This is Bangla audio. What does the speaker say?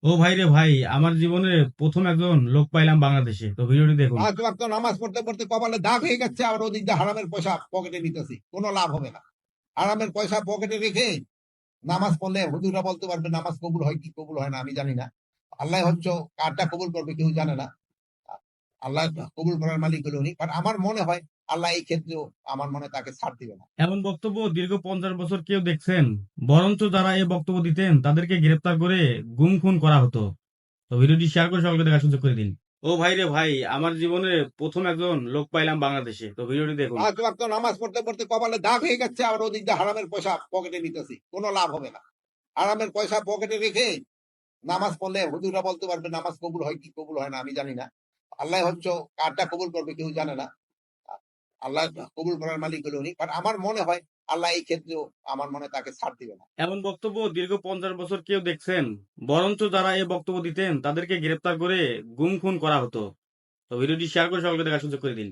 ও ভাই রে ভাই, আমার জীবনে প্রথম একজন লোক পাইলাম বাংলাদেশে, তো ভিডিওটি দেখুন। 5 ওয়াক্ত নামাজ পড়তে পড়তে কপালে দাগ হয়ে গেছে, আবার ওদিক দিয়ে হারামের পয়সা পকেটে নিতেছি, কোনো লাভ হবে না। হারামের পয়সা পকেটে রেখে নামাজ পড়লে হুজুরা বলতে পারবে নামাজ কবুল হয় কি কবুল হয় না আমি জানি না। আল্লাহ হচ্ছে কারটা কবুল করবে কেউ জানে না। আল্লাহ কবুল করার মালিক হলো উনি, বাট আমার মনে হয় আল্লাহ এই ক্ষেত্রেও আমার মনে হয় তাকে ছাড় দিবে না। এমন বক্তব্য দীর্ঘ 50 বছর কেউ দেখছেন? বরঞ্চ যারা এই বক্তব্য দিতেন তাদেরকে গ্রেপ্তার করে গুম খুন করা হতো। তো ভিডিওটি শেয়ার করে সকলকে দেখার সুযোগ করে দিন। ও ভাই রে ভাই, আমার জীবনে প্রথম একজন লোক পাইলাম বাংলাদেশে, তো ভিডিওটি দেখুন। 5 ওয়াক্ত নামাজ পড়তে পড়তে কপালে দাগ হয়ে গেছে, আবার ওদিক দিয়ে হারামের পয়সা পকেটে নিতেছি, কোনো লাভ হবে না। হারামের পয়সা পকেটে রেখে নামাজ পড়লে হুজুরা বলতে পারবে নামাজ কবুল হয় কি কবুল হয় না আমি জানি না। আল্লাহ হচ্ছে কারটা কবুল করবে কেউ জানে না। আল্লাহ কবুল করার মালিক হলো উনি, বাট আমার মনে হয় আল্লাহ এই ক্ষেত্রেও আমার মনে হয় তাকে ছাড় দিবে না। এমন বক্তব্য দীর্ঘ 50 বছর কেউ দেখছেন? বরঞ্চ যারা এই বক্তব্য দিতেন তাদেরকে গ্রেপ্তার করে গুম খুন করা হতো। তো ভিডিওটি শেয়ার করে সকলকে দেখার সুযোগ করে দিন।